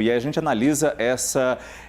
E aí a gente analisa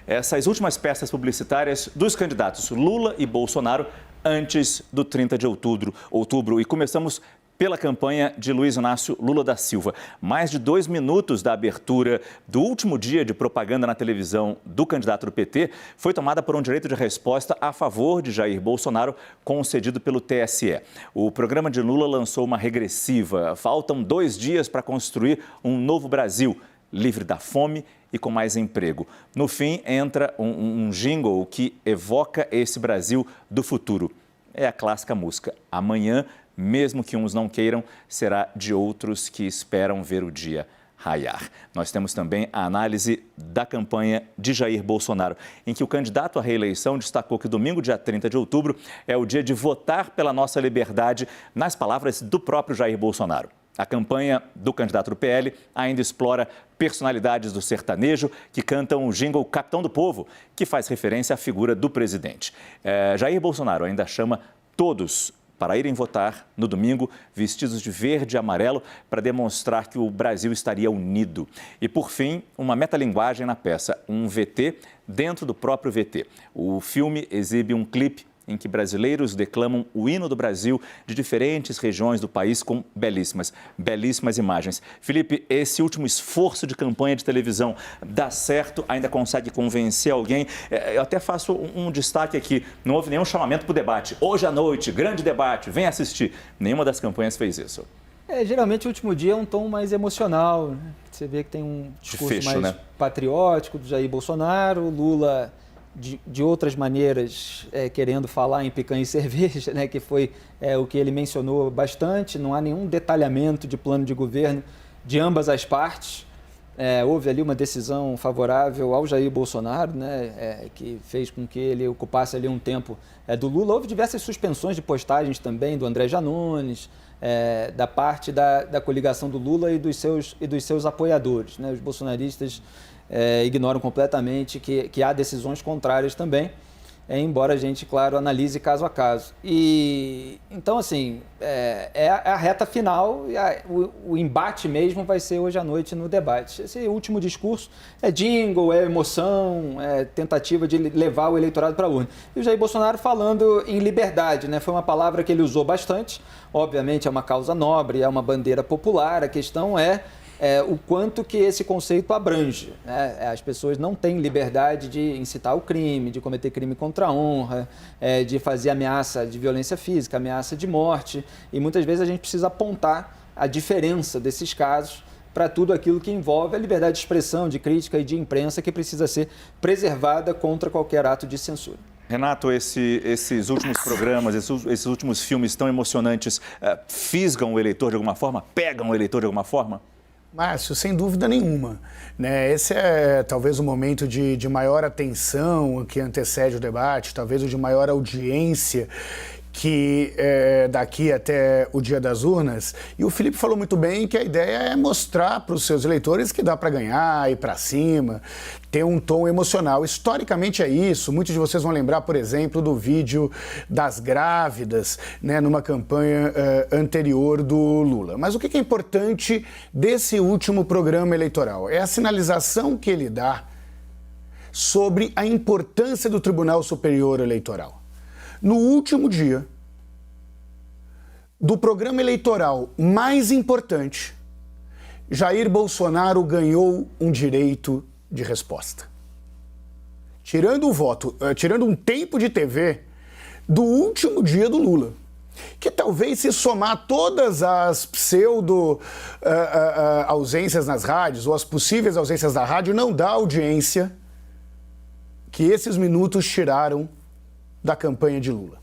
essas últimas peças publicitárias dos candidatos Lula e Bolsonaro antes do 30 de outubro. E começamos pela campanha de Luiz Inácio Lula da Silva. Mais de 2 minutos da abertura do último dia de propaganda na televisão do candidato do PT foi tomada por um direito de resposta a favor de Jair Bolsonaro, concedido pelo TSE. O programa de Lula lançou uma regressiva. Faltam 2 dias para construir um novo Brasil, livre da fome e com mais emprego. No fim, entra um jingle que evoca esse Brasil do futuro. É a clássica música. Amanhã, mesmo que uns não queiram, será de outros que esperam ver o dia raiar. Nós temos também a análise da campanha de Jair Bolsonaro, em que o candidato à reeleição destacou que domingo, dia 30 de outubro, é o dia de votar pela nossa liberdade, nas palavras do próprio Jair Bolsonaro. A campanha do candidato do PL ainda explora personalidades do sertanejo que cantam o jingle Capitão do Povo, que faz referência à figura do presidente. Jair Bolsonaro ainda chama todos para irem votar no domingo, vestidos de verde e amarelo, para demonstrar que o Brasil estaria unido. E, por fim, uma metalinguagem na peça, um VT dentro do próprio VT. O filme exibe um clipe em que brasileiros declamam o hino do Brasil de diferentes regiões do país com belíssimas imagens. Felipe, esse último esforço de campanha de televisão dá certo? Ainda consegue convencer alguém? Eu até faço um destaque aqui, não houve nenhum chamamento para o debate. Hoje à noite, grande debate, vem assistir. Nenhuma das campanhas fez isso. Geralmente o último dia é um tom mais emocional, né? Você vê que tem um discurso mais patriótico do Jair Bolsonaro, Lula de outras maneiras, querendo falar em picanha e cerveja, né, que foi o que ele mencionou bastante. Não há nenhum detalhamento de plano de governo de ambas as partes. Houve ali uma decisão favorável ao Jair Bolsonaro, né, que fez com que ele ocupasse ali um tempo do Lula. Houve diversas suspensões de postagens também do André Janones, da parte da coligação do Lula e dos seus apoiadores, né? Os bolsonaristas ignoram completamente que há decisões contrárias também, embora a gente, claro, analise caso a caso. E então, assim, é a reta final e o embate mesmo vai ser hoje à noite no debate. Esse último discurso é jingle, é emoção, é tentativa de levar o eleitorado para a urna. E o Jair Bolsonaro falando em liberdade, né? Foi uma palavra que ele usou bastante. Obviamente é uma causa nobre, é uma bandeira popular. A questão é o quanto que esse conceito abrange, né? As pessoas não têm liberdade de incitar o crime, de cometer crime contra a honra, de fazer ameaça de violência física, ameaça de morte, e muitas vezes a gente precisa apontar a diferença desses casos para tudo aquilo que envolve a liberdade de expressão, de crítica e de imprensa, que precisa ser preservada contra qualquer ato de censura. Renato, esses últimos programas, esses últimos filmes tão emocionantes, fisgam o eleitor de alguma forma? Pegam o eleitor de alguma forma? Márcio, sem dúvida nenhuma, né? Esse é talvez o momento de maior atenção que antecede o debate, talvez o de maior audiência que daqui até o dia das urnas. E o Felipe falou muito bem que a ideia é mostrar para os seus eleitores que dá para ganhar, ir para cima, ter um tom emocional. Historicamente é isso. Muitos de vocês vão lembrar, por exemplo, do vídeo das grávidas, né, numa campanha anterior do Lula. Mas o que é importante desse último programa eleitoral? É a sinalização que ele dá sobre a importância do Tribunal Superior Eleitoral. No último dia do programa eleitoral mais importante, Jair Bolsonaro ganhou um direito de resposta. Tirando o voto, tirando um tempo de TV do último dia do Lula, que talvez, se somar todas as ausências nas rádios ou as possíveis ausências da rádio, não dá audiência que esses minutos tiraram da campanha de Lula.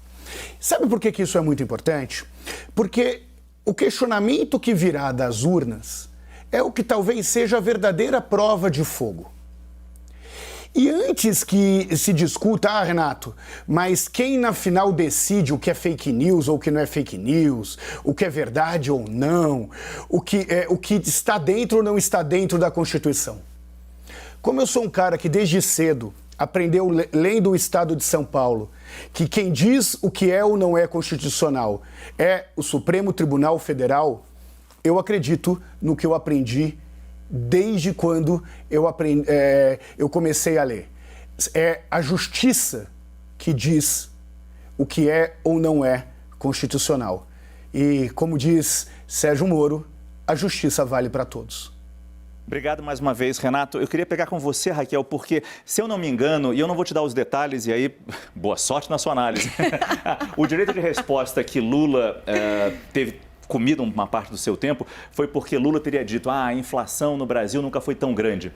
Sabe por que isso é muito importante? Porque o questionamento que virá das urnas é o que talvez seja a verdadeira prova de fogo. E antes que se discuta, Renato, mas quem na final decide o que é fake news ou o que não é fake news, o que é verdade ou não, o que está dentro ou não está dentro da Constituição? Como eu sou um cara que desde cedo aprendeu, lendo o Estado de São Paulo, que quem diz o que é ou não é constitucional é o Supremo Tribunal Federal, eu acredito no que eu aprendi desde quando eu comecei a ler. É a justiça que diz o que é ou não é constitucional. E, como diz Sérgio Moro, a justiça vale para todos. Obrigado mais uma vez, Renato. Eu queria pegar com você, Raquel, porque, se eu não me engano, e eu não vou te dar os detalhes, e aí, boa sorte na sua análise. O direito de resposta que Lula teve comido uma parte do seu tempo foi porque Lula teria dito: a inflação no Brasil nunca foi tão grande.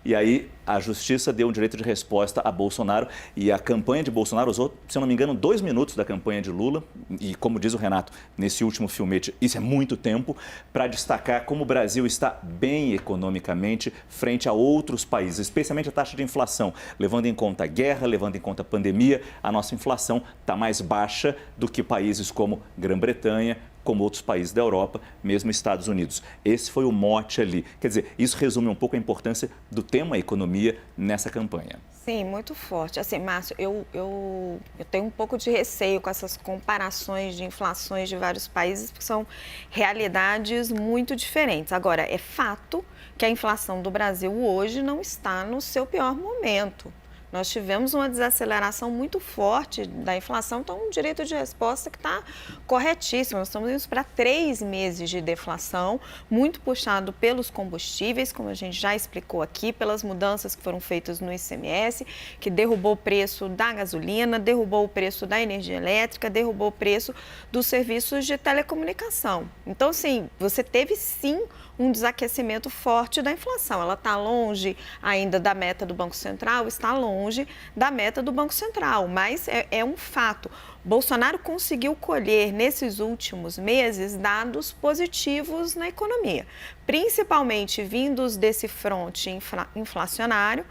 E aí a justiça deu um direito de resposta a Bolsonaro e a campanha de Bolsonaro usou, se eu não me engano, 2 minutos da campanha de Lula. E como diz o Renato, nesse último filmete, isso é muito tempo, para destacar como o Brasil está bem economicamente frente a outros países, especialmente a taxa de inflação. Levando em conta a guerra, levando em conta a pandemia, a nossa inflação está mais baixa do que países como Grã-Bretanha, como outros países da Europa, mesmo Estados Unidos. Esse foi o mote ali. Quer dizer, isso resume um pouco a importância do tema economia nessa campanha. Sim, muito forte. Assim, Márcio, eu tenho um pouco de receio com essas comparações de inflações de vários países, porque são realidades muito diferentes. Agora, é fato que a inflação do Brasil hoje não está no seu pior momento. Nós tivemos uma desaceleração muito forte da inflação, então um direito de resposta que está corretíssimo. Nós estamos indo para 3 meses de deflação, muito puxado pelos combustíveis, como a gente já explicou aqui, pelas mudanças que foram feitas no ICMS, que derrubou o preço da gasolina, derrubou o preço da energia elétrica, derrubou o preço dos serviços de telecomunicação. Então, assim, você teve sim um desaquecimento forte da inflação. Ela está longe ainda da meta do Banco Central, está longe da meta do Banco Central, mas é um fato. Bolsonaro conseguiu colher nesses últimos meses dados positivos na economia, principalmente vindos desse fronte inflacionário,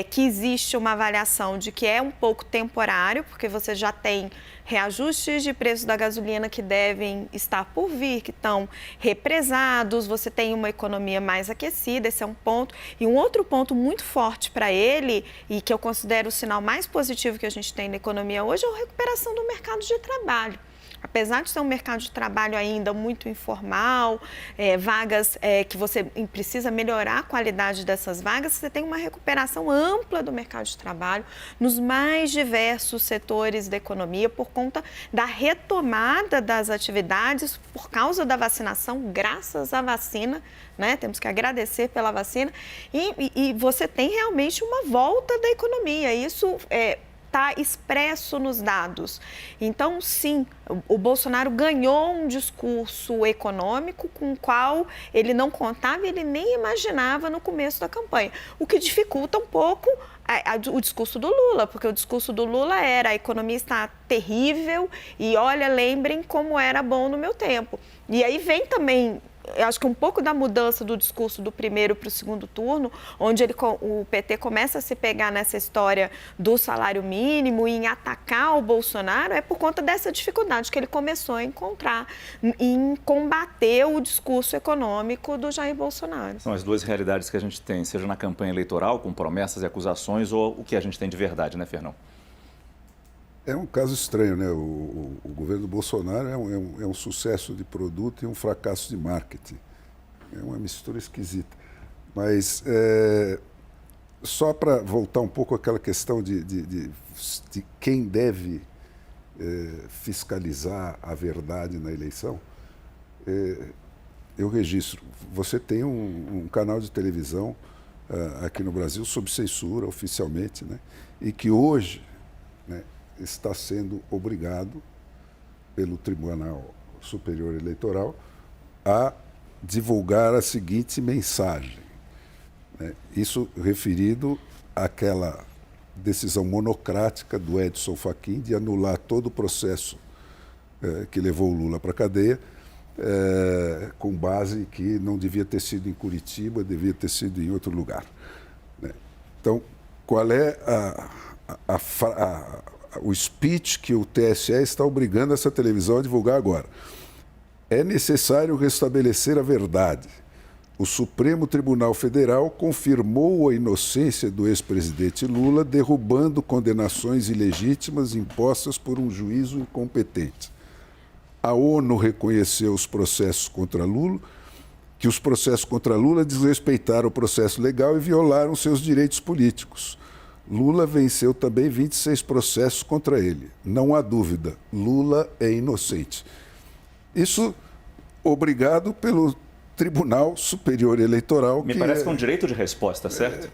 que existe uma avaliação de que é um pouco temporário, porque você já tem reajustes de preço da gasolina que devem estar por vir, que estão represados, você tem uma economia mais aquecida, esse é um ponto. E um outro ponto muito forte para ele, e que eu considero o sinal mais positivo que a gente tem na economia hoje, é a recuperação do mercado de trabalho. Apesar de ser um mercado de trabalho ainda muito informal, vagas que você precisa melhorar a qualidade dessas vagas, você tem uma recuperação ampla do mercado de trabalho nos mais diversos setores da economia por conta da retomada das atividades por causa da vacinação, graças à vacina, né? Temos que agradecer pela vacina e você tem realmente uma volta da economia. Isso está expresso nos dados. Então, sim, o Bolsonaro ganhou um discurso econômico com o qual ele não contava e ele nem imaginava no começo da campanha, o que dificulta um pouco o discurso do Lula, porque o discurso do Lula era: a economia está terrível e, olha, lembrem como era bom no meu tempo. E aí vem também, eu acho que um pouco da mudança do discurso do primeiro para o segundo turno, onde o PT começa a se pegar nessa história do salário mínimo e em atacar o Bolsonaro, é por conta dessa dificuldade que ele começou a encontrar em combater o discurso econômico do Jair Bolsonaro. São as duas realidades que a gente tem, seja na campanha eleitoral, com promessas e acusações, ou o que a gente tem de verdade, né, Fernão? É um caso estranho, né? O governo do Bolsonaro é um sucesso de produto e um fracasso de marketing. É uma mistura esquisita. Mas, só para voltar um pouco àquela questão de quem deve fiscalizar a verdade na eleição, eu registro. Você tem um canal de televisão aqui no Brasil sob censura oficialmente, né? E que hoje, né, está sendo obrigado pelo Tribunal Superior Eleitoral a divulgar a seguinte mensagem, né? Isso referido àquela decisão monocrática do Edson Fachin de anular todo o processo que levou o Lula para a cadeia, com base que não devia ter sido em Curitiba, devia ter sido em outro lugar, né? Então, qual é o speech que o TSE está obrigando essa televisão a divulgar agora? É necessário restabelecer a verdade. O Supremo Tribunal Federal confirmou a inocência do ex-presidente Lula, derrubando condenações ilegítimas impostas por um juízo incompetente. A ONU reconheceu os processos contra Lula que os processos contra Lula desrespeitaram o processo legal e violaram seus direitos políticos. Lula venceu também 26 processos contra ele. Não há dúvida, Lula é inocente. Isso obrigado pelo Tribunal Superior Eleitoral. Me parece que é um direito de resposta, certo?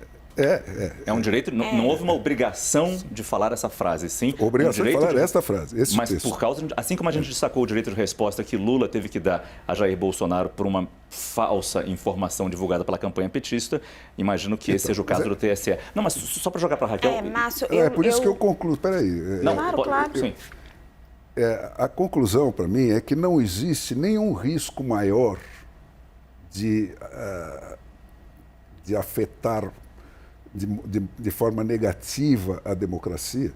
É um direito, não houve uma obrigação de falar essa frase, sim. Obrigação de falar esta frase, esse mas texto. Por causa, assim como a gente destacou o direito de resposta que Lula teve que dar a Jair Bolsonaro por uma falsa informação divulgada pela campanha petista, imagino que esse seja o caso do TSE. Não, mas só para jogar para a Raquel... Márcio, por isso que eu concluo, peraí. Não, claro. Sim. A conclusão para mim é que não existe nenhum risco maior de afetar de forma negativa a democracia,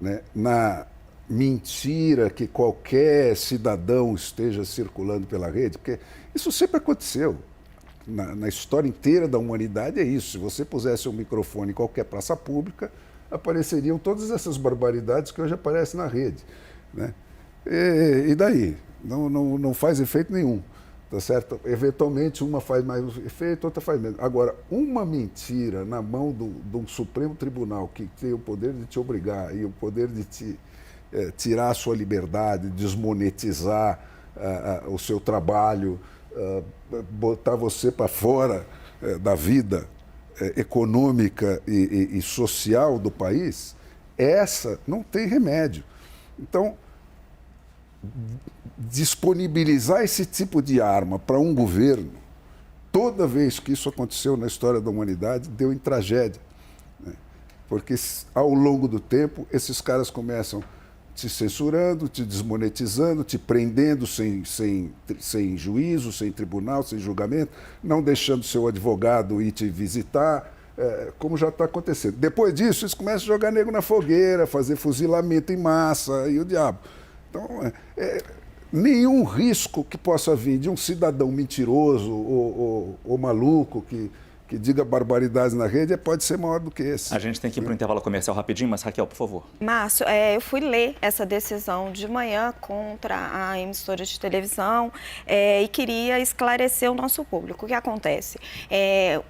né, na mentira que qualquer cidadão esteja circulando pela rede, porque isso sempre aconteceu. Na história inteira da humanidade é isso. Se você pusesse um microfone em qualquer praça pública, apareceriam todas essas barbaridades que hoje aparecem na rede, né? E daí? Não faz efeito nenhum. Tá certo? Eventualmente uma faz mais efeito, outra faz menos. Agora, uma mentira na mão de um Supremo Tribunal que tem o poder de te obrigar e o poder de te tirar a sua liberdade, desmonetizar o seu trabalho, botar você para fora da vida econômica e social do país, essa não tem remédio. Então, disponibilizar esse tipo de arma para um governo, toda vez que isso aconteceu na história da humanidade, deu em tragédia, né? Porque ao longo do tempo, esses caras começam te censurando, te desmonetizando, te prendendo sem juízo, sem tribunal, sem julgamento, não deixando seu advogado ir te visitar, como já está acontecendo. Depois disso, eles começam a jogar nego na fogueira, fazer fuzilamento em massa e o diabo. Então, nenhum risco que possa vir de um cidadão mentiroso ou maluco que diga barbaridades na rede pode ser maior do que esse. A gente tem que ir para o intervalo comercial rapidinho, mas Raquel, por favor. Márcio, eu fui ler essa decisão de manhã contra a emissora de televisão e queria esclarecer o nosso público. O que acontece?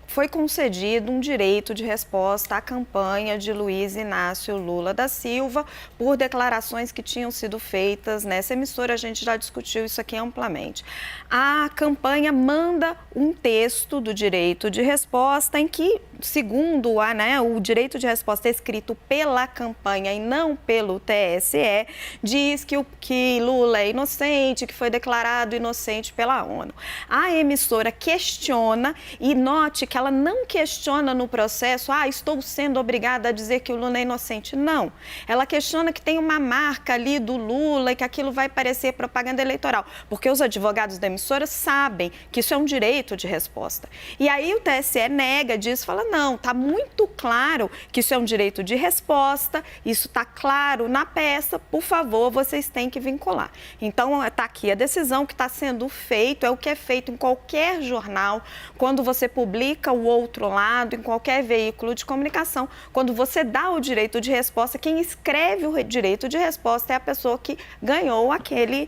Foi concedido um direito de resposta à campanha de Luiz Inácio Lula da Silva por declarações que tinham sido feitas nessa emissora. A gente já discutiu isso aqui amplamente. A campanha manda um texto do direito de resposta em que, segundo o direito de resposta escrito pela campanha e não pelo TSE, diz que Lula é inocente, que foi declarado inocente pela ONU. A emissora questiona, e note que ela não questiona no processo, estou sendo obrigada a dizer que o Lula é inocente. Não. Ela questiona que tem uma marca ali do Lula e que aquilo vai parecer propaganda eleitoral, porque os advogados da emissora sabem que isso é um direito de resposta. E aí o TSE nega disso, fala, não, está muito claro que isso é um direito de resposta, isso está claro na peça, por favor, vocês têm que vincular. Então, está aqui a decisão que está sendo feito, é o que é feito em qualquer jornal, quando você publica o outro lado, em qualquer veículo de comunicação, quando você dá o direito de resposta, quem escreve o direito de resposta é a pessoa que ganhou aquele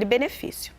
benefício.